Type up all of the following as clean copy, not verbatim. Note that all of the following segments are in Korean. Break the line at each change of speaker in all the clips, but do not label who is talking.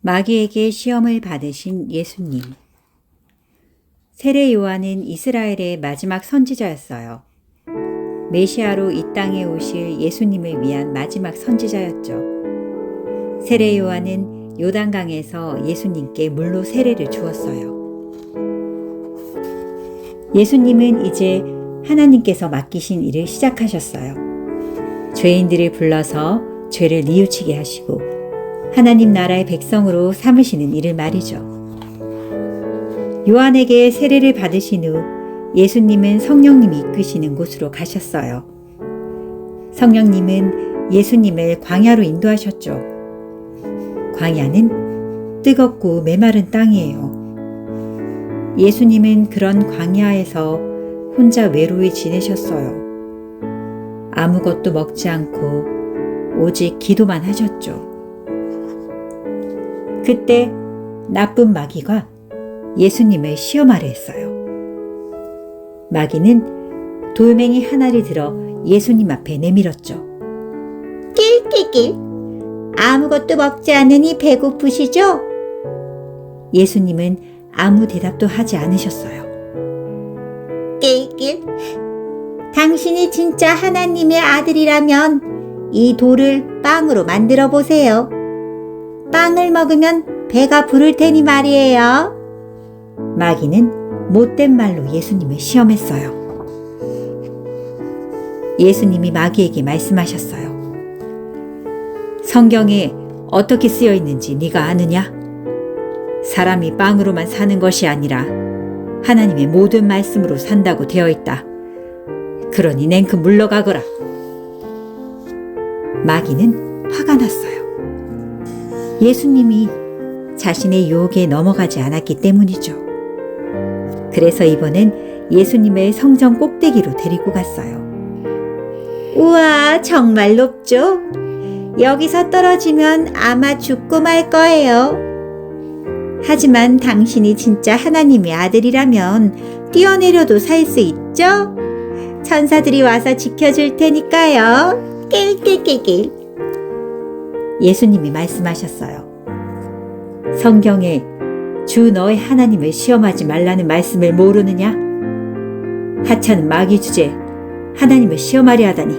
마귀에게 시험을 받으신 예수님. 세례 요한은 이스라엘의 마지막 선지자였어요. 메시아로 이 땅에 오실 예수님을 위한 마지막 선지자였죠. 세례 요한은 요단강에서 예수님께 물로 세례를 주었어요. 예수님은 이제 하나님께서 맡기신 일을 시작하셨어요. 죄인들을 불러서 죄를 뉘우치게 하시고 하나님 나라의 백성으로 삼으시는 일을 말이죠. 요한에게 세례를 받으신 후 예수님은 성령님이 이끄시는 곳으로 가셨어요. 성령님은 예수님을 광야로 인도하셨죠. 광야는 뜨겁고 메마른 땅이에요. 예수님은 그런 광야에서 혼자 외로이 지내셨어요. 아무것도 먹지 않고 오직 기도만 하셨죠. 그때 나쁜 마귀가 예수님을 시험하려 했어요. 마귀는 돌멩이 하나를 들어 예수님 앞에 내밀었죠.
낄낄낄. 아무것도 먹지 않으니 배고프시죠?
예수님은 아무 대답도 하지 않으셨어요.
낄낄. 당신이 진짜 하나님의 아들이라면 이 돌을 빵으로 만들어 보세요. 빵을 먹으면 배가 부를 테니 말이에요.
마귀는 못된 말로 예수님을 시험했어요. 예수님이 마귀에게 말씀하셨어요. 성경에 어떻게 쓰여 있는지 네가 아느냐? 사람이 빵으로만 사는 것이 아니라 하나님의 모든 말씀으로 산다고 되어 있다. 그러니 냉큼 물러가거라. 마귀는 화가 났어요. 예수님이 자신의 유혹에 넘어가지 않았기 때문이죠. 그래서 이번엔 예수님을 성전 꼭대기로 데리고 갔어요.
우와, 정말 높죠? 여기서 떨어지면 아마 죽고 말 거예요. 하지만 당신이 진짜 하나님의 아들이라면 뛰어내려도 살 수 있죠? 천사들이 와서 지켜줄 테니까요. 낄낄낄낄.
예수님이 말씀하셨어요. 성경에 주 너의 하나님을 시험하지 말라는 말씀을 모르느냐? 하찮은 마귀 주제 하나님을 시험하려 하다니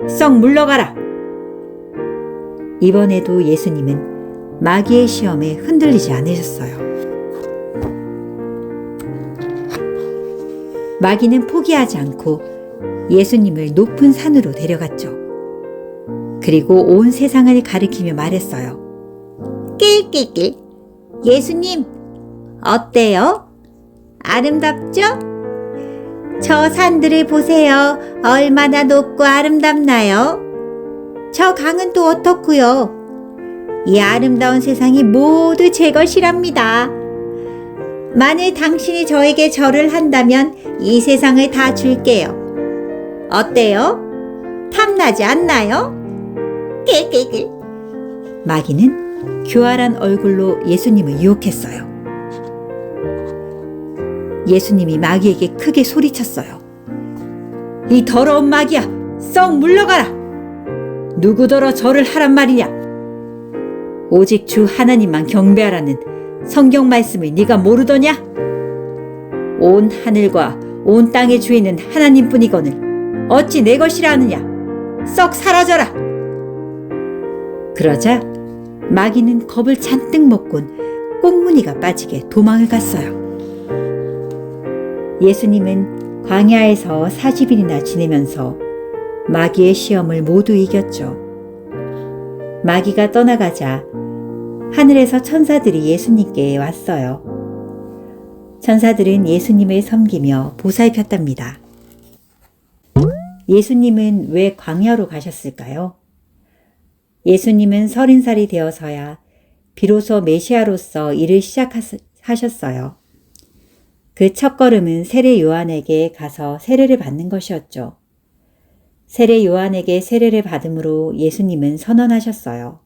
썩 물러가라. 이번에도 예수님은 마귀의 시험에 흔들리지 않으셨어요. 마귀는 포기하지 않고 예수님을 높은 산으로 데려갔죠. 그리고 온 세상을 가리키며 말했어요.
낄낄낄. 예수님, 어때요? 아름답죠? 저 산들을 보세요. 얼마나 높고 아름답나요? 저 강은 또 어떻고요? 이 아름다운 세상이 모두 제 것이랍니다. 만일 당신이 저에게 절을 한다면 이 세상을 다 줄게요. 어때요? 탐나지 않나요? 낄낄낄.
마귀는 교활한 얼굴로 예수님을 유혹했어요. 예수님이 마귀에게 크게 소리쳤어요. 이 더러운 마귀야, 썩 물러가라. 누구더러 절을 하란 말이냐? 오직 주 하나님만 경배하라는 성경 말씀을 네가 모르더냐? 온 하늘과 온 땅의 주인은 하나님뿐이거늘 어찌 내 것이라 하느냐? 썩 사라져라. 그러자 마귀는 겁을 잔뜩 먹곤 꽁무니가 빠지게 도망을 갔어요. 예수님은 광야에서 40일이나 지내면서 마귀의 시험을 모두 이겼죠. 마귀가 떠나가자 하늘에서 천사들이 예수님께 왔어요. 천사들은 예수님을 섬기며 보살폈답니다. 예수님은 왜 광야로 가셨을까요? 예수님은 30살이 되어서야 비로소 메시아로서 일을 시작하셨어요. 그 첫걸음은 세례 요한에게 가서 세례를 받는 것이었죠. 세례 요한에게 세례를 받음으로 예수님은 선언하셨어요.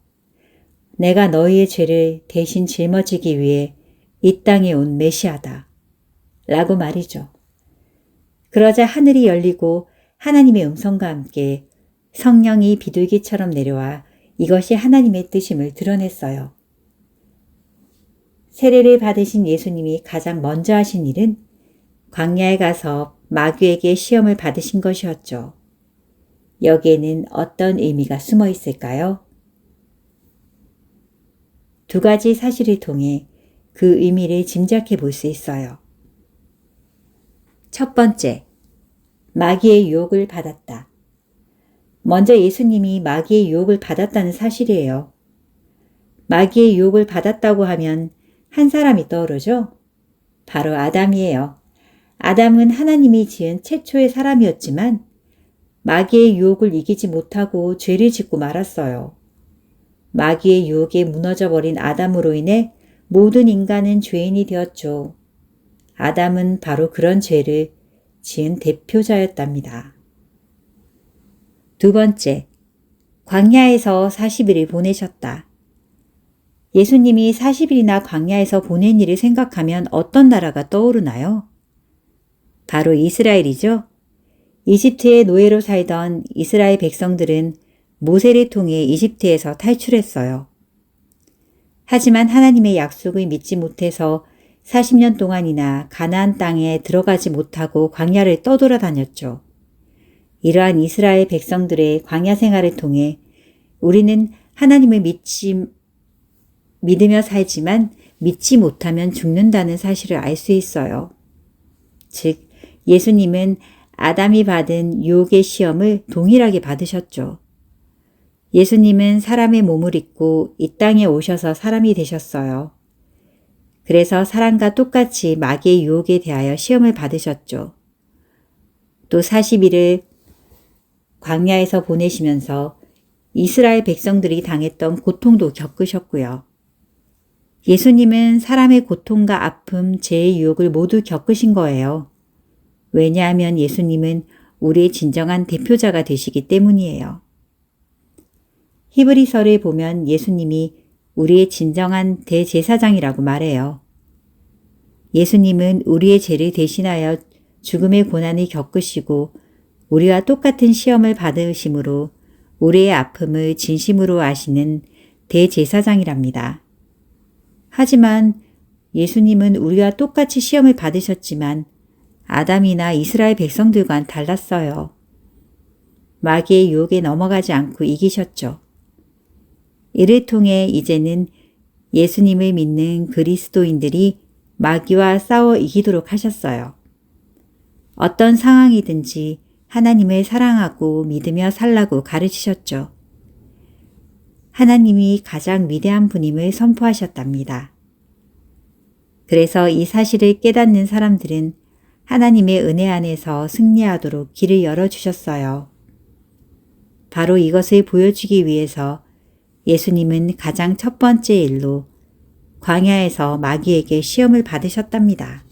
내가 너희의 죄를 대신 짊어지기 위해 이 땅에 온 메시아다. 라고 말이죠. 그러자 하늘이 열리고 하나님의 음성과 함께 성령이 비둘기처럼 내려와 이것이 하나님의 뜻임을 드러냈어요. 세례를 받으신 예수님이 가장 먼저 하신 일은 광야에 가서 마귀에게 시험을 받으신 것이었죠. 여기에는 어떤 의미가 숨어 있을까요? 두 가지 사실을 통해 그 의미를 짐작해 볼 수 있어요. 첫 번째, 마귀의 유혹을 받았다. 먼저 예수님이 마귀의 유혹을 받았다는 사실이에요. 마귀의 유혹을 받았다고 하면 한 사람이 떠오르죠? 바로 아담이에요. 아담은 하나님이 지은 최초의 사람이었지만 마귀의 유혹을 이기지 못하고 죄를 짓고 말았어요. 마귀의 유혹에 무너져버린 아담으로 인해 모든 인간은 죄인이 되었죠. 아담은 바로 그런 죄를 지은 대표자였답니다. 두 번째, 광야에서 40일을 보내셨다. 예수님이 40일이나 광야에서 보낸 일을 생각하면 어떤 나라가 떠오르나요? 바로 이스라엘이죠. 이집트의 노예로 살던 이스라엘 백성들은 모세를 통해 이집트에서 탈출했어요. 하지만 하나님의 약속을 믿지 못해서 40년 동안이나 가나안 땅에 들어가지 못하고 광야를 떠돌아다녔죠. 이러한 이스라엘 백성들의 광야 생활을 통해 우리는 하나님을 믿으며 살지만 믿지 못하면 죽는다는 사실을 알 수 있어요. 즉, 예수님은 아담이 받은 유혹의 시험을 동일하게 받으셨죠. 예수님은 사람의 몸을 입고 이 땅에 오셔서 사람이 되셨어요. 그래서 사람과 똑같이 마귀의 유혹에 대하여 시험을 받으셨죠. 또 40일을 광야에서 보내시면서 이스라엘 백성들이 당했던 고통도 겪으셨고요. 예수님은 사람의 고통과 아픔, 죄의 유혹을 모두 겪으신 거예요. 왜냐하면 예수님은 우리의 진정한 대표자가 되시기 때문이에요. 히브리서를 보면 예수님이 우리의 진정한 대제사장이라고 말해요. 예수님은 우리의 죄를 대신하여 죽음의 고난을 겪으시고 우리와 똑같은 시험을 받으심으로 우리의 아픔을 진심으로 아시는 대제사장이랍니다. 하지만 예수님은 우리와 똑같이 시험을 받으셨지만 아담이나 이스라엘 백성들과는 달랐어요. 마귀의 유혹에 넘어가지 않고 이기셨죠. 이를 통해 이제는 예수님을 믿는 그리스도인들이 마귀와 싸워 이기도록 하셨어요. 어떤 상황이든지 하나님을 사랑하고 믿으며 살라고 가르치셨죠. 하나님이 가장 위대한 분임을 선포하셨답니다. 그래서 이 사실을 깨닫는 사람들은 하나님의 은혜 안에서 승리하도록 길을 열어주셨어요. 바로 이것을 보여주기 위해서 예수님은 가장 첫 번째 일로 광야에서 마귀에게 시험을 받으셨답니다.